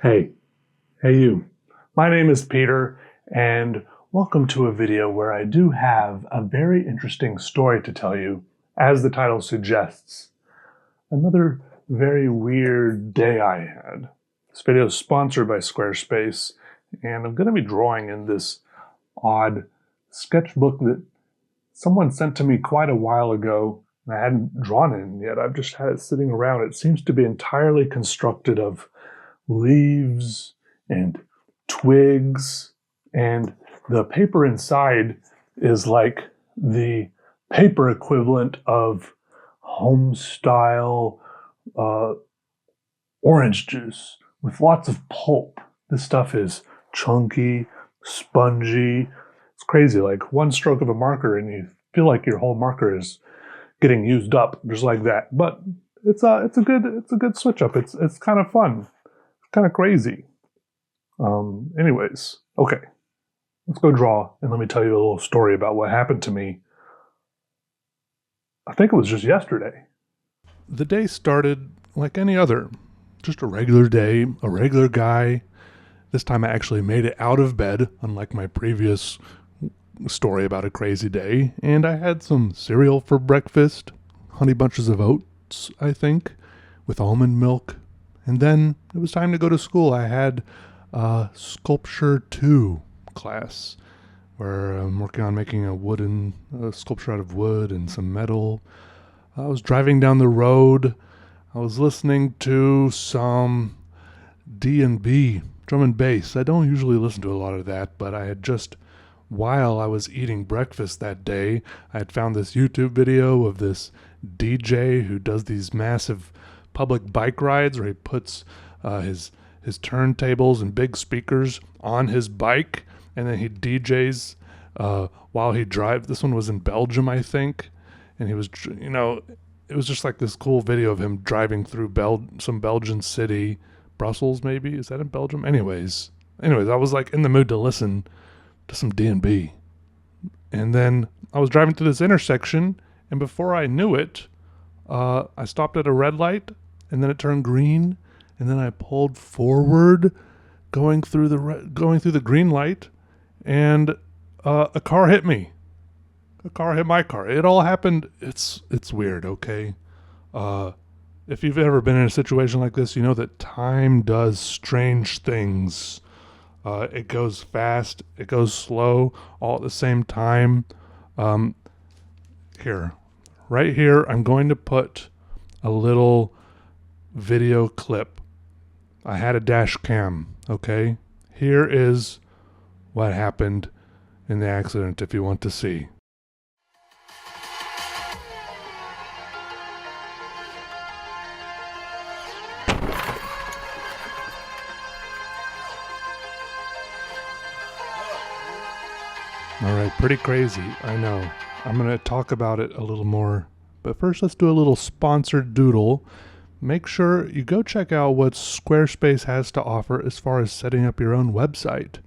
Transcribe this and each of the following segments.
Hey you. My name is Peter, and welcome to a video where I do have a very interesting story to tell you, as the title suggests. Another very weird day I had. This video is sponsored by Squarespace, and I'm going to be drawing in this odd sketchbook that someone sent to me quite a while ago, and I hadn't drawn it in yet. I've just had it sitting around. It seems to be entirely constructed of leaves and twigs, and the paper inside is like the paper equivalent of home style orange juice with lots of pulp. This stuff is chunky, spongy. It's crazy. Like one stroke of a marker and you feel like your whole marker is getting used up just like that. But it's a good switch up. It's kind of fun. Kind of crazy. Anyways, okay, let's go draw and let me tell you a little story about what happened to me. I think it was just yesterday. The day started like any other, just a regular day, a regular guy. This time I actually made it out of bed, unlike my previous story about a crazy day, and I had some cereal for breakfast, honey bunches of oats, I think, with almond milk. And then it was time to go to school. I had a Sculpture 2 class where I'm working on making a sculpture out of wood and some metal. I was driving down the road. I was listening to some D&B, drum and bass. I don't usually listen to a lot of that, but I had just, while I was eating breakfast that day, I had found this YouTube video of this DJ who does these massive public bike rides where he puts his turntables and big speakers on his bike, and then he DJs while he drives. This one was in Belgium, I think, and he was, it was just like this cool video of him driving through some Belgian city, Brussels maybe. Is that in Belgium? Anyways, I was like in the mood to listen to some D&B, and then I was driving through this intersection, and before I knew it, I stopped at a red light. And then it turned green, and then I pulled forward, going through the green light, and a car hit me. A car hit my car. It all happened. It's weird, okay? If you've ever been in a situation like this, you know that time does strange things. It goes fast, it goes slow, all at the same time. Right here, I'm going to put a little video clip. I had a Dashcam, okay? Here is what happened in the accident if you want to see. Alright, pretty crazy, I know. I'm going to talk about it a little more, but first let's do a little sponsored doodle. Make sure you go check out what Squarespace has to offer as far as setting up your own website.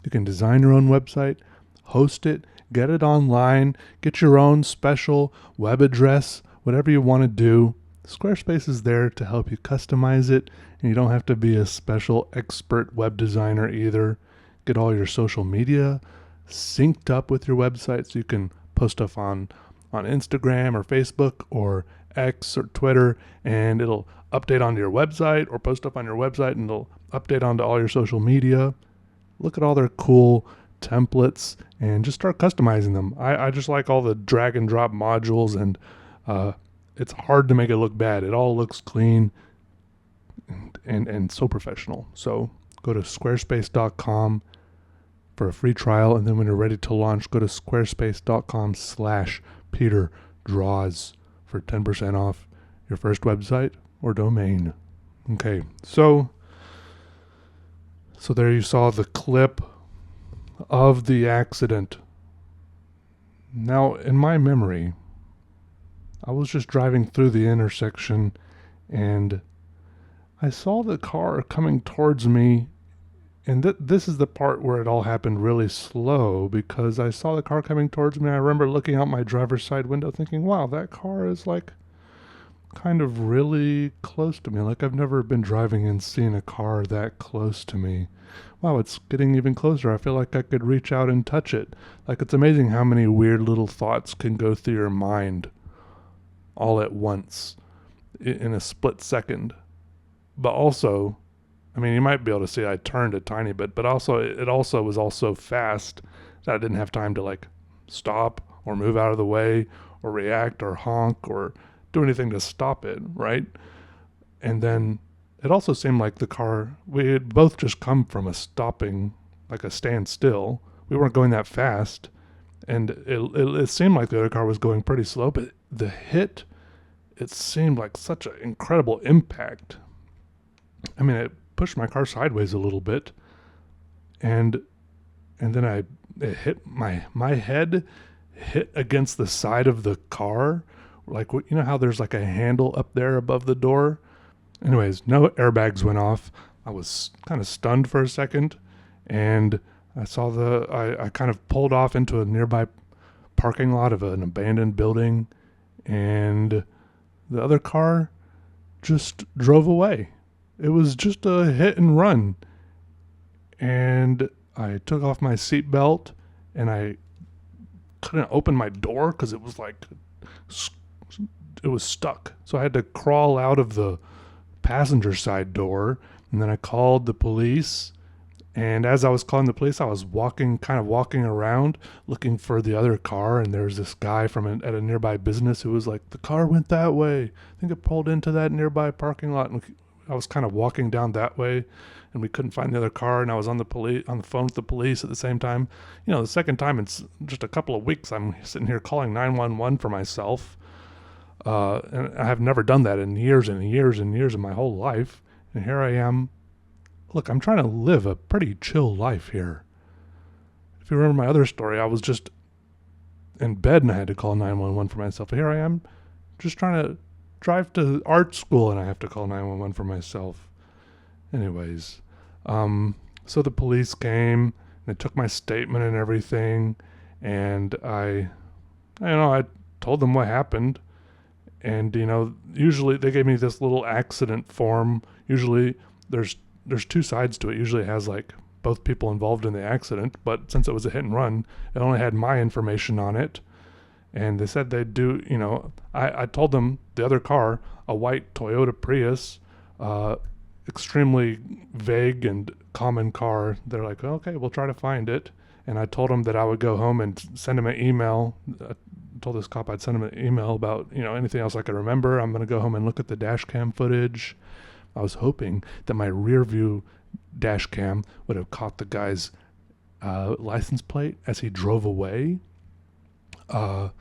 You can design your own website, host it, get it online, get your own special web address, whatever you want to do. Squarespace is there to help you customize it, and you don't have to be a special expert web designer either. Get all your social media synced up with your website so you can post stuff on Instagram or Facebook or X or Twitter, and it'll update onto your website, or post up on your website and it'll update onto all your social media. Look at all their cool templates and just start customizing them. I just like all the drag and drop modules, and it's hard to make it look bad. It all looks clean and so professional. So go to squarespace.com for a free trial, and then when you're ready to launch, go to squarespace.com/PeterDraws for 10% off your first website or domain. Okay, so there you saw the clip of the accident. Now, in my memory, I was just driving through the intersection and I saw the car coming towards me, and this is the part where it all happened really slow, because I saw the car coming towards me. I remember looking out my driver's side window thinking, wow, that car is like kind of really close to me. Like I've never been driving and seen a car that close to me. Wow, it's getting even closer. I feel like I could reach out and touch it. Like it's amazing how many weird little thoughts can go through your mind all at once in a split second. But also, I mean, you might be able to see I turned a tiny bit, but also it also was all so fast that I didn't have time to like stop or move out of the way or react or honk or do anything to stop it, right? And then it also seemed like the car, we had both just come from a stopping, like a standstill. We weren't going that fast, and it seemed like the other car was going pretty slow, but the hit, it seemed like such an incredible impact. I mean, it pushed my car sideways a little bit, and then it hit my head hit against the side of the car, like you know how there's like a handle up there above the door. Anyways, no airbags went off. I was kind of stunned for a second, and I saw I kind of pulled off into a nearby parking lot of an abandoned building, and the other car just drove away. It was just a hit and run. And I took off my seatbelt, and I couldn't open my door because it was like, it was stuck. So I had to crawl out of the passenger side door, and then I called the police. And as I was calling the police, I was walking around looking for the other car, and there was this guy at a nearby business who was like, the car went that way. I think it pulled into that nearby parking lot. And I was kind of walking down that way, and we couldn't find the other car, and I was on the phone with the police at the same time. You know, the second time in just a couple of weeks, I'm sitting here calling 911 for myself. And I have never done that in years and years and years of my whole life. And here I am. Look, I'm trying to live a pretty chill life here. If you remember my other story, I was just in bed and I had to call 911 for myself. Here I am just trying to drive to art school and I have to call 911 for myself. Anyways, so the police came and they took my statement and everything, and I told them what happened. And, usually they gave me this little accident form. Usually there's two sides to it. Usually it has like both people involved in the accident, but since it was a hit and run, it only had my information on it. And they said they'd do, I told them the other car, a white Toyota Prius, extremely vague and common car. They're like, okay, we'll try to find it. And I told them that I would go home and send him an email. I told this cop I'd send him an email about, anything else I could remember. I'm going to go home and look at the dash cam footage. I was hoping that my rear view dash cam would have caught the guy's license plate as he drove away, so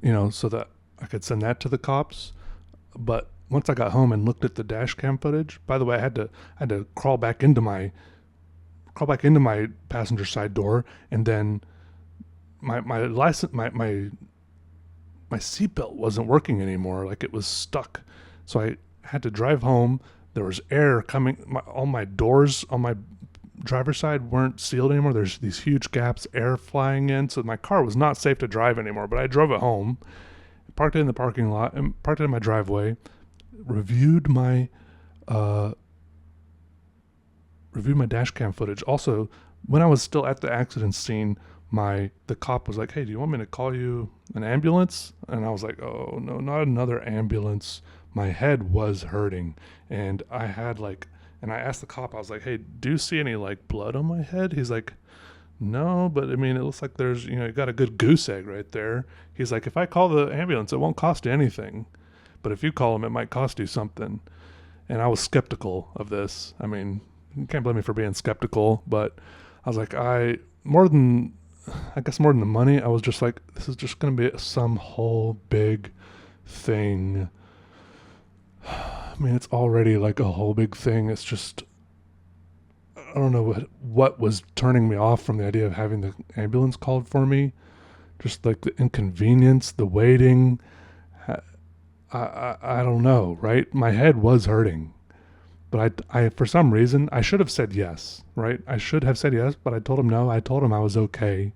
that I could send that to the cops. But once I got home and looked at the dash cam footage, by the way, I had to crawl back into my passenger side door, and then my seatbelt wasn't working anymore. Like it was stuck. So I had to drive home. There was air coming. All my doors on my driver's side weren't sealed anymore. There's these huge gaps, air flying in. So my car was not safe to drive anymore. But I drove it home, parked it in the parking lot, and parked it in my driveway. Reviewed my dash cam footage. Also, when I was still at the accident scene, the cop was like, "Hey, do you want me to call you an ambulance?" And I was like, "Oh no, not another ambulance." My head was hurting, and I asked the cop, I was like, "Hey, do you see any like blood on my head?" He's like, "No, but I mean, it looks like there's, you got a good goose egg right there." He's like, "If I call the ambulance, it won't cost you anything, but if you call them, it might cost you something." And I was skeptical of this. I mean, you can't blame me for being skeptical, but I was like, more than the money, I was just like, this is just going to be some whole big thing. I mean, it's already like a whole big thing. It's just, I don't know what was turning me off from the idea of having the ambulance called for me. Just like the inconvenience, the waiting. I don't know, right? My head was hurting. But I for some reason, I should have said yes, right? I should have said yes, but I told him no. I told him I was okay.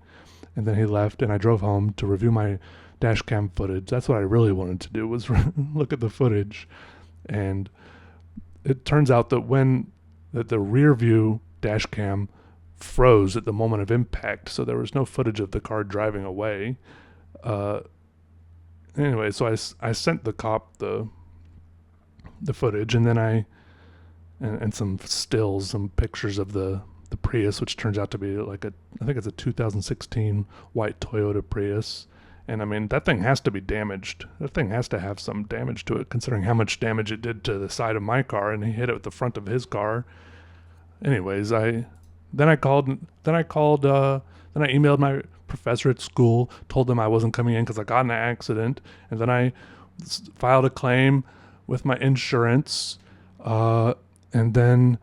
And then he left, and I drove home to review my dash cam footage. That's what I really wanted to do, was look at the footage. And it turns out that the rear view dash cam froze at the moment of impact, so there was no footage of the car driving away. Anyway, so I sent the cop the footage, and then and some stills, some pictures of the Prius, which turns out to be like I think it's a 2016 white Toyota Prius. And I mean, that thing has to be damaged. That thing has to have some damage to it, considering how much damage it did to the side of my car, and he hit it with the front of his car. Anyways, then I emailed my professor at school, told them I wasn't coming in because I got in an accident, and then I filed a claim with my insurance, and then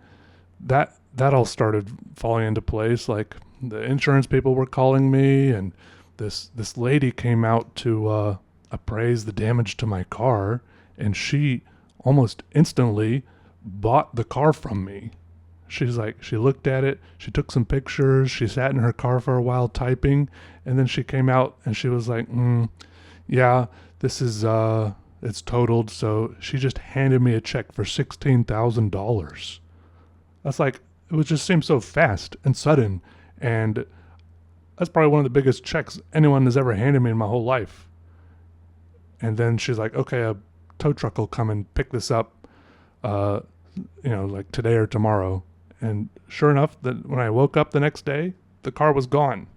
that all started falling into place. Like, the insurance people were calling me, and this lady came out to appraise the damage to my car, and she almost instantly bought the car from me. She's like, she looked at it, she took some pictures, she sat in her car for a while typing, and then she came out and she was like, yeah, this is, it's totaled. So she just handed me a check for $16,000. That's like, it just seemed so fast and sudden. And that's probably one of the biggest checks anyone has ever handed me in my whole life. And then she's like, okay, a tow truck will come and pick this up, like today or tomorrow. And sure enough, that when I woke up the next day, the car was gone.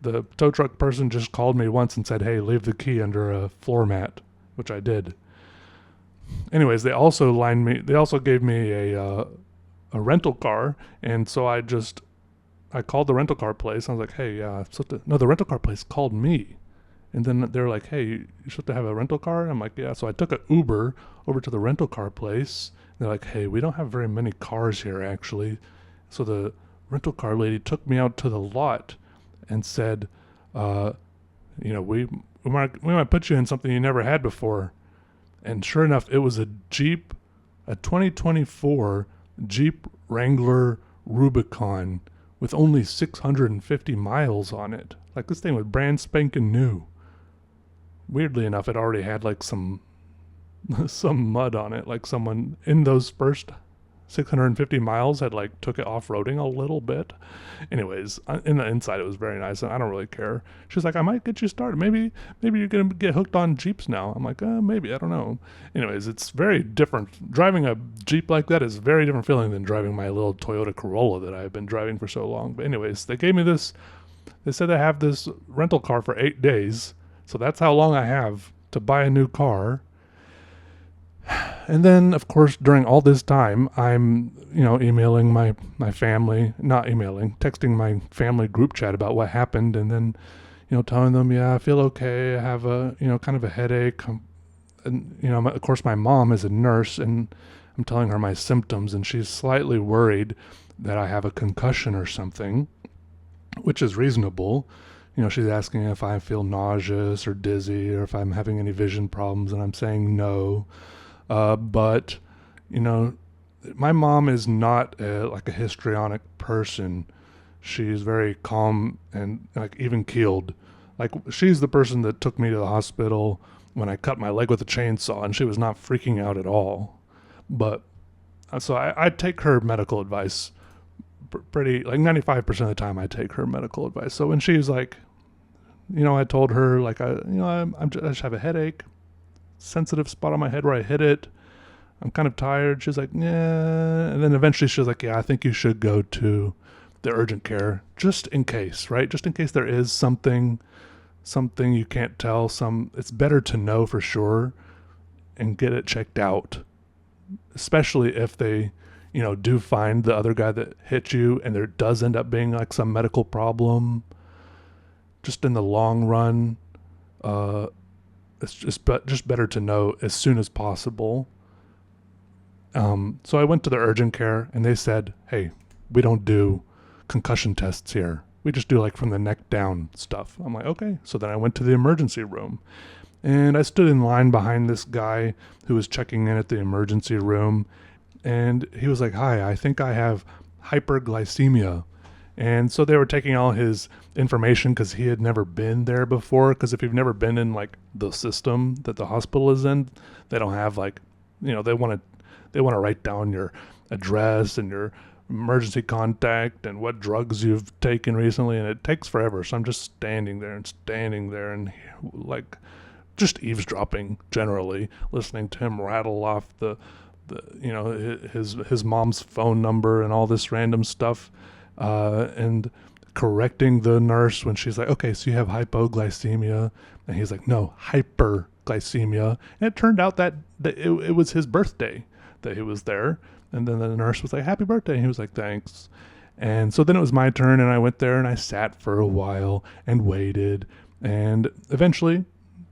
The tow truck person just called me once and said, hey, leave the key under a floor mat, which I did. Anyways, they also gave me a rental car. And so I called the rental car place. I was like, hey, the rental car place called me. And then they're like, hey, you're supposed to have a rental car? And I'm like, yeah. So I took an Uber over to the rental car place. They're like, hey, we don't have very many cars here, actually. So the rental car lady took me out to the lot and said, we might put you in something you never had before. And sure enough, it was a 2024 Jeep Wrangler Rubicon with only 650 miles on it. Like, this thing was brand spanking new. Weirdly enough, it already had like some mud on it. Like, someone in those first 650 miles had like took it off-roading a little bit. Anyways, in the inside it was very nice, and I don't really care. She's like, I might get you started. Maybe you're gonna get hooked on Jeeps now. I'm like, maybe, I don't know. Anyways, it's very different. Driving a Jeep like that is a very different feeling than driving my little Toyota Corolla that I've been driving for so long. But anyways, they gave me this. They said I have this rental car for 8 days, so that's how long I have to buy a new car. And then, of course, during all this time, I'm, emailing my family, texting my family group chat about what happened, and then, telling them, yeah, I feel okay, I have a, kind of a headache. And, of course, my mom is a nurse, and I'm telling her my symptoms, and she's slightly worried that I have a concussion or something, which is reasonable. She's asking if I feel nauseous or dizzy or if I'm having any vision problems, and I'm saying no. But my mom is not like a histrionic person. She's very calm and like even keeled. Like, she's the person that took me to the hospital when I cut my leg with a chainsaw, and she was not freaking out at all. But so I take her medical advice pretty, like 95% of the time I take her medical advice. So when she's like, I told her like, I just have a headache, sensitive spot on my head where I hit it. I'm kind of tired. She's like, yeah. And then eventually she's like, yeah, I think you should go to the urgent care just in case, right? Just in case there is something you can't tell. It's better to know for sure and get it checked out, especially if they, do find the other guy that hit you and there does end up being like some medical problem. Just in the long run, it's just better to know as soon as possible. So I went to the urgent care, and they said, hey, we don't do concussion tests here. We just do like from the neck down stuff. I'm like, okay. So then I went to the emergency room, and I stood in line behind this guy who was checking in at the emergency room, and he was like, hi, I think I have hyperglycemia. And so they were taking all his information because he had never been there before. Because if you've never been in like the system that the hospital is in, they don't have like, they want to write down your address and your emergency contact and what drugs you've taken recently, and it takes forever. So I'm just standing there and like just eavesdropping, generally listening to him rattle off the his mom's phone number and all this random stuff, and correcting the nurse when she's like, okay, so you have hypoglycemia, and he's like, no, hyperglycemia. And it turned out that it was his birthday that he was there. And then the nurse was like, happy birthday. And he was like, thanks. And so then it was my turn, and I went there and I sat for a while and waited. And eventually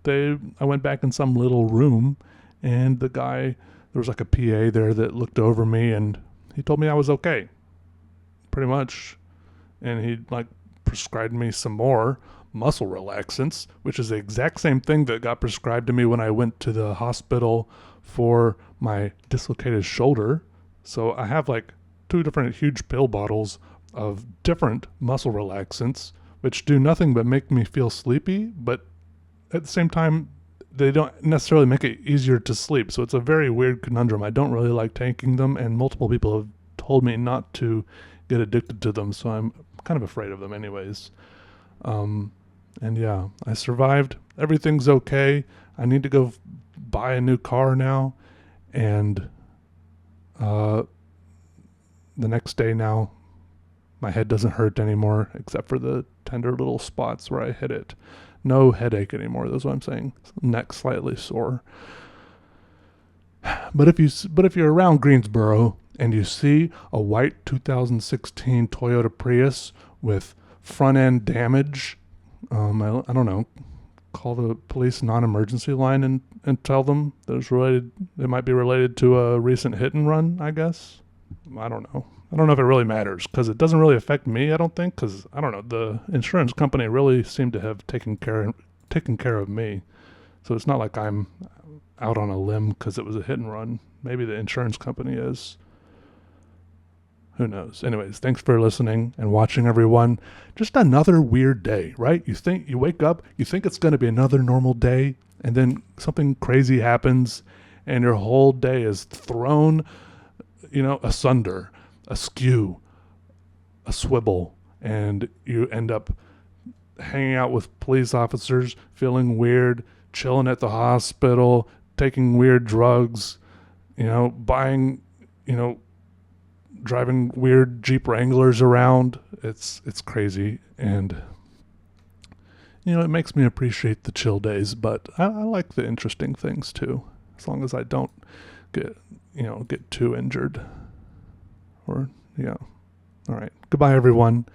I went back in some little room, and the guy, there was like a PA there that looked over me, and he told me I was okay, pretty much. And he like prescribed me some more muscle relaxants, which is the exact same thing that got prescribed to me when I went to the hospital for my dislocated shoulder. So I have like 2 different huge pill bottles of different muscle relaxants, which do nothing but make me feel sleepy, but at the same time, they don't necessarily make it easier to sleep. So it's a very weird conundrum. I don't really like taking them, and multiple people have told me not to get addicted to them, so I'm kind of afraid of them anyways. And yeah, I survived. Everything's okay. I need to go buy a new car now, and the next day now, my head doesn't hurt anymore, except for the tender little spots where I hit it. No headache anymore. That's what I'm saying. Neck slightly sore. But if you're around Greensboro and you see a white 2016 Toyota Prius with front end damage, I don't know, call the police non-emergency line and tell them that it might be related to a recent hit and run, I guess. I don't know if it really matters, because it doesn't really affect me, I don't think, because I don't know, the insurance company really seemed to have taken care of me. So it's not like I'm out on a limb because it was a hit and run. Maybe the insurance company is. Who knows? Anyways, thanks for listening and watching, everyone. Just another weird day, right? You wake up, you think it's going to be another normal day, and then something crazy happens, and your whole day is thrown, asunder, askew, a swivel, and you end up hanging out with police officers, feeling weird, chilling at the hospital, taking weird drugs, buying, driving weird Jeep Wranglers around. It's crazy, and it makes me appreciate the chill days, but I like the interesting things too, as long as I don't get too injured. Or yeah. All right. Goodbye, everyone.